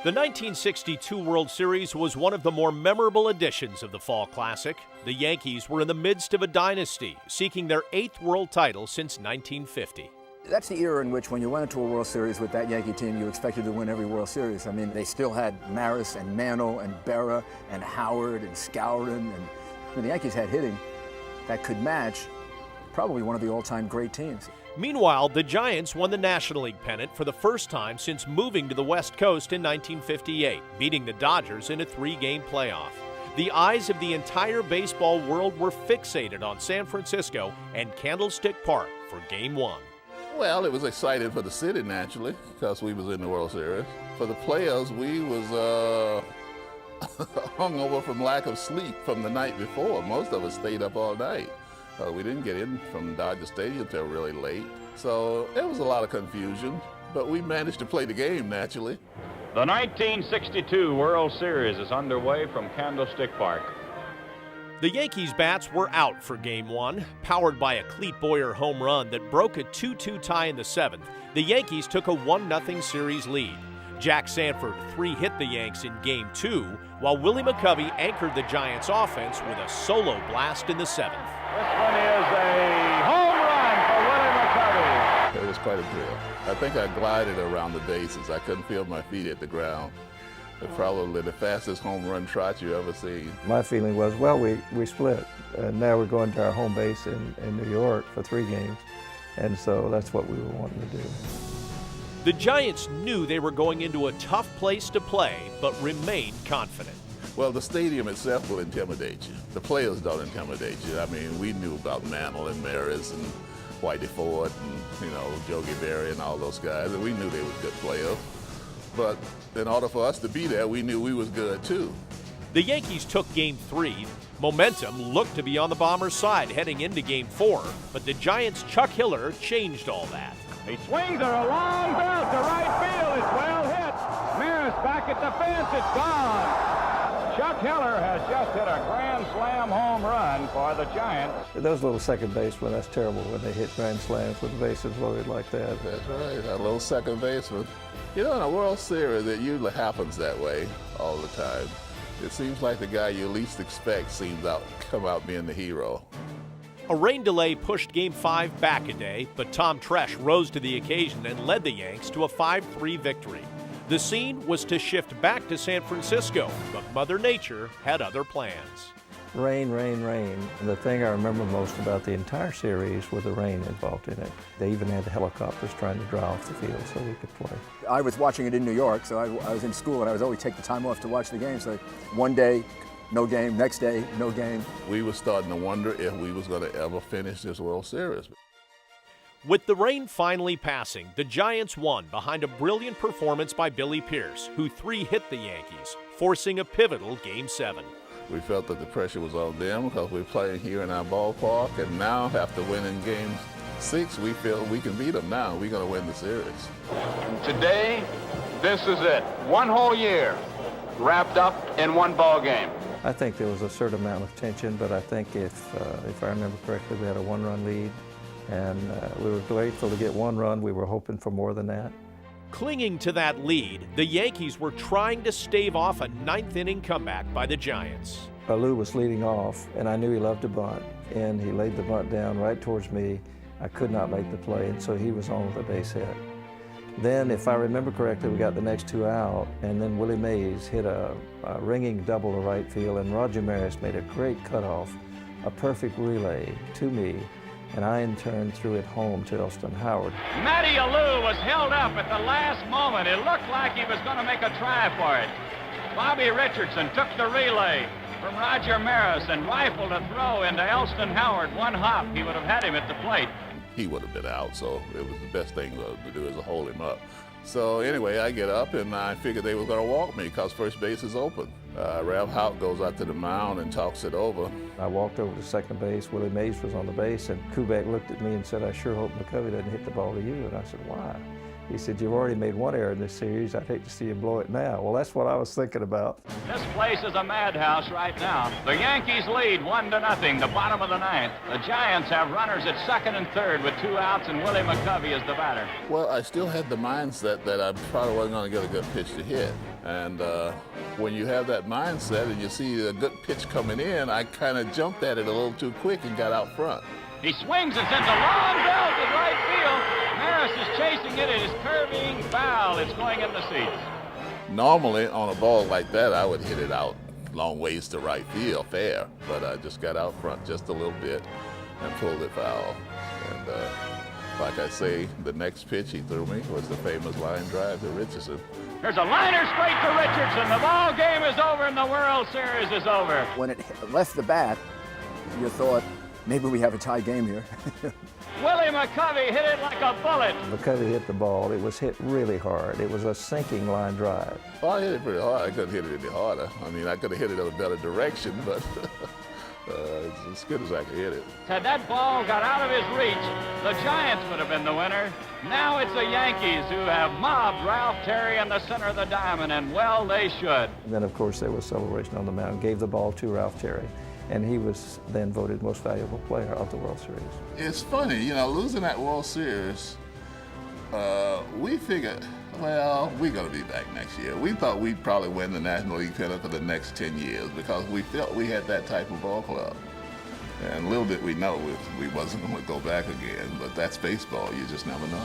The 1962 World Series was one of the more memorable editions of the Fall Classic. The Yankees were in the midst of a dynasty, seeking their 8th world title since 1950. That's the era in which when you went into a World Series with that Yankee team, you expected to win every World Series. I mean, they still had Maris and Mantle and Berra and Howard and Skowron. And the Yankees had hitting that could match probably one of the all-time great teams. Meanwhile, the Giants won the National League pennant for the first time since moving to the West Coast in 1958, beating the Dodgers in a 3-game playoff. The eyes of the entire baseball world were fixated on San Francisco and Candlestick Park for Game 1. Well, it was exciting for the city, naturally, because we was in the World Series. For the players, we was hungover from lack of sleep from the night before. Most of us stayed up all night. We didn't get in from Dodger Stadium until really late. So there was a lot of confusion, but we managed to play the game, naturally. The 1962 World Series is underway from Candlestick Park. The Yankees' bats were out for Game 1. Powered by a Clete Boyer home run that broke a 2-2 tie in the 7th, the Yankees took a 1-0 series lead. Jack Sanford 3-hit the Yanks in Game 2, while Willie McCovey anchored the Giants' offense with a solo blast in the 7th. This one is a home run for Willie McCovey. It was quite a thrill. I think I glided around the bases. I couldn't feel my feet at the ground. It's probably the fastest home run trot you ever seen. My feeling was, well, we split. And now we're going to our home base in New York for 3 games. And so that's what we were wanting to do. The Giants knew they were going into a tough place to play, but remained confident. Well, the stadium itself will intimidate you. The players don't intimidate you. I mean, we knew about Mantle and Maris and Whitey Ford and, Yogi Berra and all those guys, and we knew they were good players. But in order for us to be there, we knew we was good too. The Yankees took Game 3. Momentum looked to be on the Bombers' side heading into Game 4, but the Giants' Chuck Hiller changed all that. He swings it a long belt to right field. It's well hit. Maris back at the fence. It's gone. Chuck Hiller has just hit a grand slam home run for the Giants. Those little second basemen, that's terrible when they hit grand slams with the bases loaded like that. That's right, a little second baseman. In a World Series, it usually happens that way all the time. It seems like the guy you least expect come out being the hero. A rain delay pushed Game 5 back a day, but Tom Tresh rose to the occasion and led the Yanks to a 5-3 victory. The scene was to shift back to San Francisco, but Mother Nature had other plans. Rain, rain, rain. The thing I remember most about the entire series was the rain involved in it. They even had the helicopters trying to dry off the field so we could play. I was watching it in New York, so I was in school, and I was always take the time off to watch the game. So one day, no game. Next day, no game. We were starting to wonder if we was going to ever finish this World Series. With the rain finally passing, the Giants won behind a brilliant performance by Billy Pierce, who 3-hit the Yankees, forcing a pivotal Game 7. We felt that the pressure was on them because we're playing here in our ballpark, and now after winning Game 6, we feel we can beat them now. We're going to win the series. Today, this is it. One whole year wrapped up in one ball game. I think there was a certain amount of tension, but I think if I remember correctly, we had a 1-run lead, and we were grateful to get 1 run. We were hoping for more than that. Clinging to that lead, the Yankees were trying to stave off a 9th-inning comeback by the Giants. Lou was leading off, and I knew he loved to bunt, and he laid the bunt down right towards me. I could not make the play, and so he was on with a base hit. Then, if I remember correctly, we got the next 2 out, and then Willie Mays hit a ringing double to right field, and Roger Maris made a great cutoff, a perfect relay to me, and I in turn threw it home to Elston Howard. Matty Alou was held up at the last moment. It looked like he was going to make a try for it. Bobby Richardson took the relay from Roger Maris and rifled a throw into Elston Howard. 1 hop, he would have had him at the plate. He would have been out, so it was the best thing to do is to hold him up. So anyway, I get up, and I figured they were going to walk me because first base is open. Ralph Houck goes out to the mound and talks it over. I walked over to second base. Willie Mays was on the base, and Kubek looked at me and said, "I sure hope McCovey doesn't hit the ball to you." And I said, "Why?" He said, "You've already made 1 error in this series. I'd hate to see you blow it now." Well, that's what I was thinking about. This place is a madhouse right now. The Yankees lead 1-0, the bottom of the 9th. The Giants have runners at 2nd and 3rd with 2 outs, and Willie McCovey is the batter. Well, I still had the mindset that I probably wasn't going to get a good pitch to hit. And when you have that mindset and you see a good pitch coming in, I kind of jumped at it a little too quick and got out front. He swings and sends a long ball to right field. Maris is chasing it. It is curving foul. It's going in the seats. Normally, on a ball like that, I would hit it out long ways to right field, fair. But I just got out front just a little bit and pulled it foul. And like I say, the next pitch he threw me was the famous line drive to Richardson. There's a liner straight to Richardson. The ball game is over and the World Series is over. When it left the bat, you thought, maybe we have a tie game here. Willie McCovey hit it like a bullet. McCovey hit the ball. It was hit really hard. It was a sinking line drive. Well, I hit it pretty hard. I couldn't hit it any harder. I mean, I could have hit it in a better direction, but it's as good as I could hit it. Had that ball got out of his reach, the Giants would have been the winner. Now it's the Yankees who have mobbed Ralph Terry in the center of the diamond, and well, they should. And then, of course, there was celebration on the mound. Gave the ball to Ralph Terry, and he was then voted most valuable player of the World Series. It's funny, you know, losing that World Series, we figured, well, we're going to be back next year. We thought we'd probably win the National League pennant for the next 10 years because we felt we had that type of ball club. And little did we know we wasn't going to go back again, but that's baseball. You just never know.